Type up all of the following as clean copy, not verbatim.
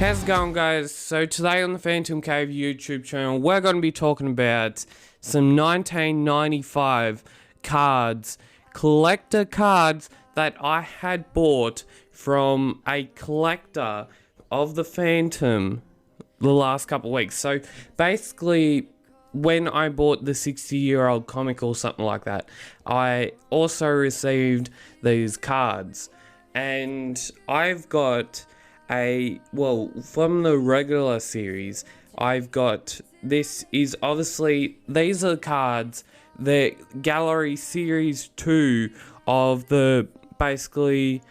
How's it going, guys? So today on the PhantomCave YouTube channel, we're going to be talking about some 1995 cards, collector cards that I had bought from a collector of the Phantom the last couple of weeks. So basically, when I bought the 60-year-old comic or something like that, I also received these cards. And I've got from the regular series, I've got, this is obviously, these are cards, the gallery series 2 of the, basically,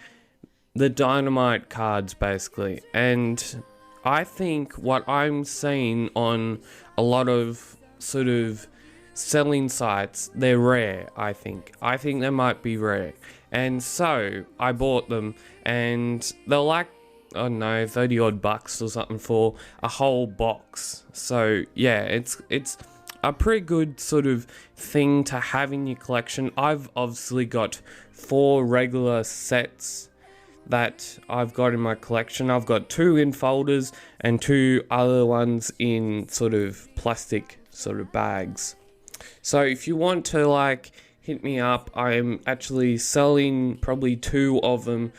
the Dynamite cards, basically. And I think what I'm seeing on a lot of sort of selling sites, they're rare, I think. I think they might be rare. And so, I bought them, and they're like, I don't know, 30 odd bucks or something for a whole box. So yeah, it's a pretty good sort of thing to have in your collection. I've obviously got 4 regular sets that I've got in my collection. I've got 2 in folders and 2 other ones in sort of plastic sort of bags. So if you want to like hit me up, I'm actually selling probably 2 of them.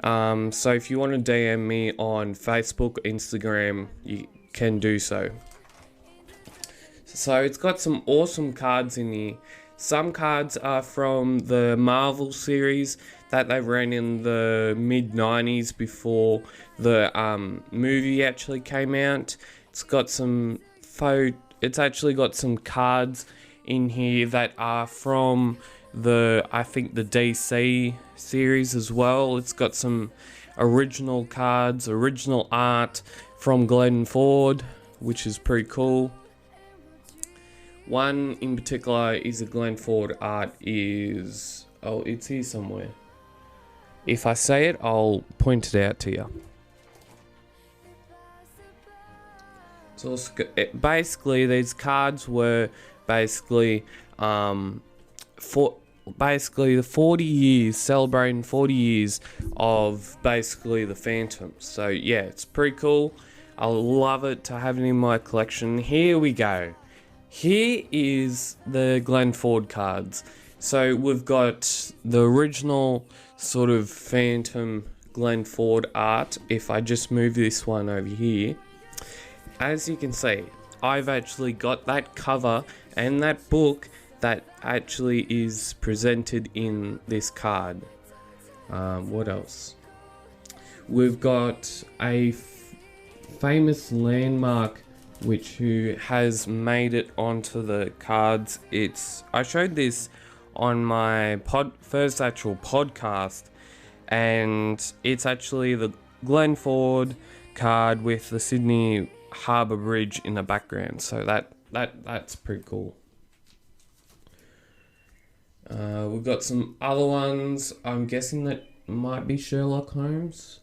So if you want to DM me on Facebook, Instagram, you can do so. So it's got some awesome cards in here. Some cards are from the Marvel series that they ran in the mid-90s before the movie actually came out. It's got some it's actually got some cards in here that are from I think the DC series as well. It's got some original cards, original art from Glenn Ford, which is pretty cool. One in particular is a Glenn Ford art it's here somewhere. If I say it, I'll point it out to you. It's also basically, these cards were basically the 40 years, celebrating 40 years of basically the Phantom. So yeah, it's pretty cool. I love it to have it in my collection. Here we go. Here is the Glenn Ford cards. So we've got the original sort of Phantom Glenn Ford art. If I just move this one over here, as you can see, I've actually got that cover and that book that actually is presented in this card. What else? We've got a famous landmark who has made it onto the cards. I showed this on my first actual podcast, and it's actually the Glenn Ford card with the Sydney Harbour Bridge in the background. So that's pretty cool. We've got some other ones. I'm guessing that might be Sherlock Holmes.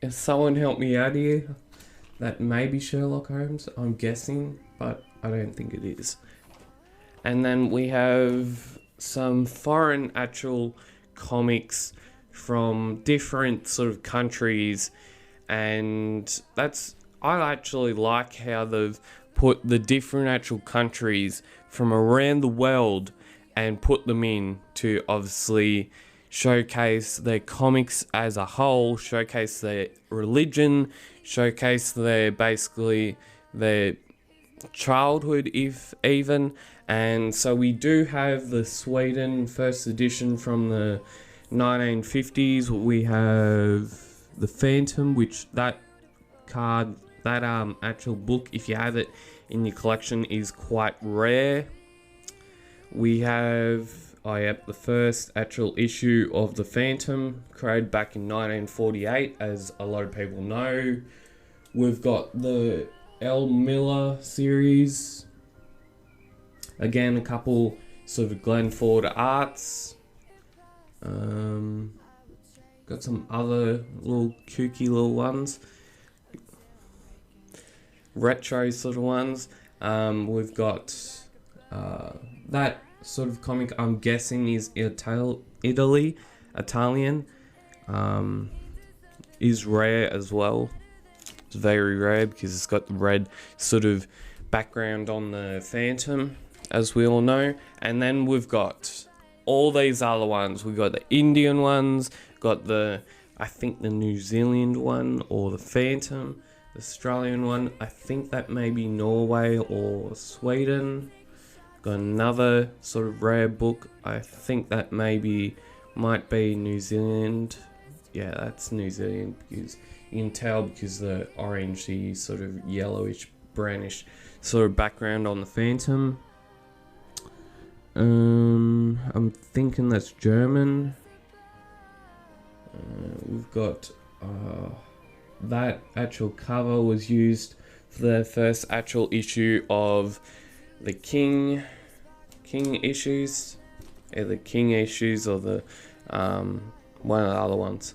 If someone help me out here, that may be Sherlock Holmes, I'm guessing, but I don't think it is. And then we have some foreign actual comics from different sort of countries, and I actually like how they've put the different actual countries from around the world and put them in to obviously showcase their comics as a whole, showcase their religion, showcase their childhood, if even. And so we do have the Sweden first edition from the 1950s. We have the Phantom, which that card, that actual book, if you have it in your collection, is quite rare. We have, the first actual issue of the Phantom, created back in 1948, as a lot of people know. We've got the L. Miller series. Again, a couple sort of Glenn Ford arts. Got some other little kooky little ones. Retro sort of ones. We've got that sort of comic, I'm guessing, is Italian. Is rare as well. It's very rare because it's got the red sort of background on the Phantom, as we all know. And then we've got all these other ones. We've got the Indian ones, got the, I think the New Zealand one, or the Phantom, the Australian one. I think that may be Norway or Sweden. Got another sort of rare book. I think that might be New Zealand. Yeah, that's New Zealand, because you can tell because the orangey sort of yellowish, brownish sort of background on the Phantom. I'm thinking that's German. We've got that actual cover was used for the first actual issue of the King issues, either King issues or the one of the other ones.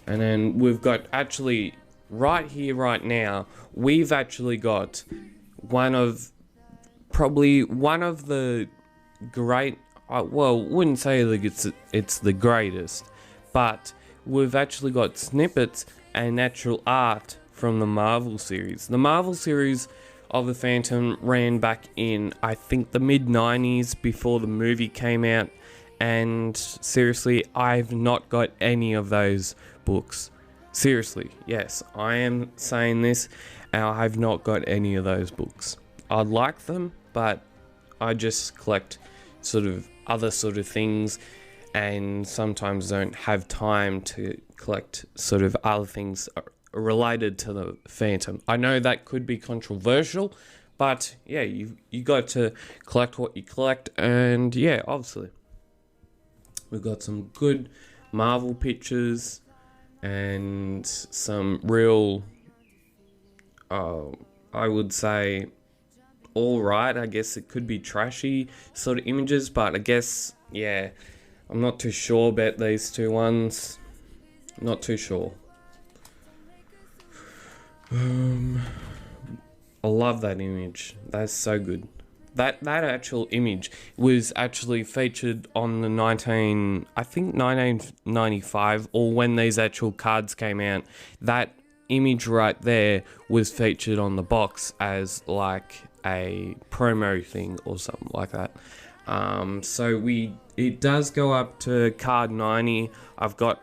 And then we've got actually right here, right now, we've actually got probably one of the great, well, wouldn't say that it's the greatest, but we've actually got snippets and natural art from the Marvel series. The Marvel series of the Phantom ran back in, I think, the mid-90s before the movie came out, and seriously, I've not got any of those books. Seriously, yes, I am saying this, and I've not got any of those books. I'd like them, but I just collect sort of other sort of things, and sometimes don't have time to collect sort of other things related to the Phantom. I know that could be controversial, but yeah, you got to collect what you collect, and yeah, obviously we've got some good Marvel pictures and some real, I would say, alright, I guess it could be trashy sort of images, but I guess, yeah, I'm not too sure about these two ones. Not too sure. I love that image. That's so good. That actual image was actually featured on the 1995, or when these actual cards came out. That image right there was featured on the box as like a promo thing or something like that. So it does go up to card 90. I've got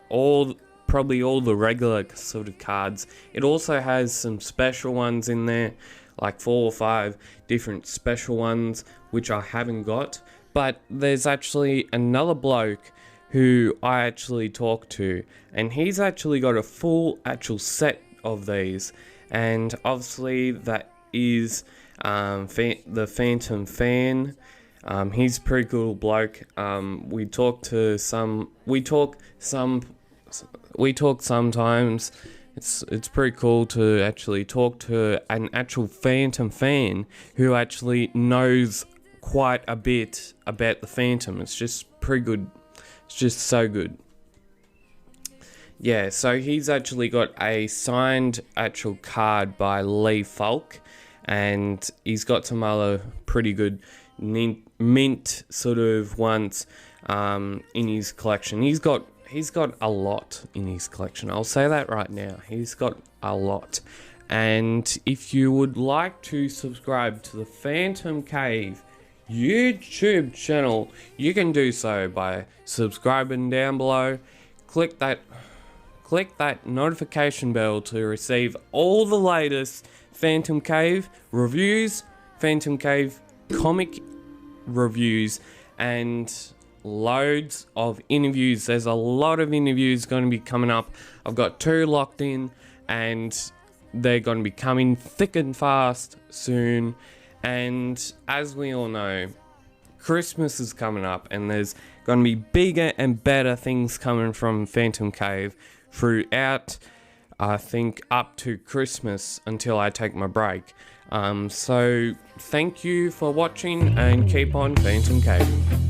probably all the regular sort of cards. It also has some special ones in there, like 4 or 5 different special ones, which I haven't got. But there's actually another bloke who I actually talked to, and he's actually got a full actual set of these. And obviously that is the Phantom fan. He's a pretty cool bloke. We talk sometimes. It's pretty cool to actually talk to an actual Phantom fan who actually knows quite a bit about the Phantom. It's just pretty good. It's just so good. Yeah, so he's actually got a signed actual card by Lee Falk, and he's got some other pretty good mint sort of ones in his collection. He's got a lot in his collection. I'll say that right now. He's got a lot. And if you would like to subscribe to the PhantomCave YouTube channel, you can do so by subscribing down below. Click that notification bell to receive all the latest PhantomCave reviews, PhantomCave comic reviews, and loads of interviews. There's a lot of interviews going to be coming up. I've got 2 locked in, and they're going to be coming thick and fast soon. And as we all know, Christmas is coming up, and there's going to be bigger and better things coming from PhantomCave throughout, I think, up to Christmas until I take my break. So thank you for watching, and keep on PhantomCaving.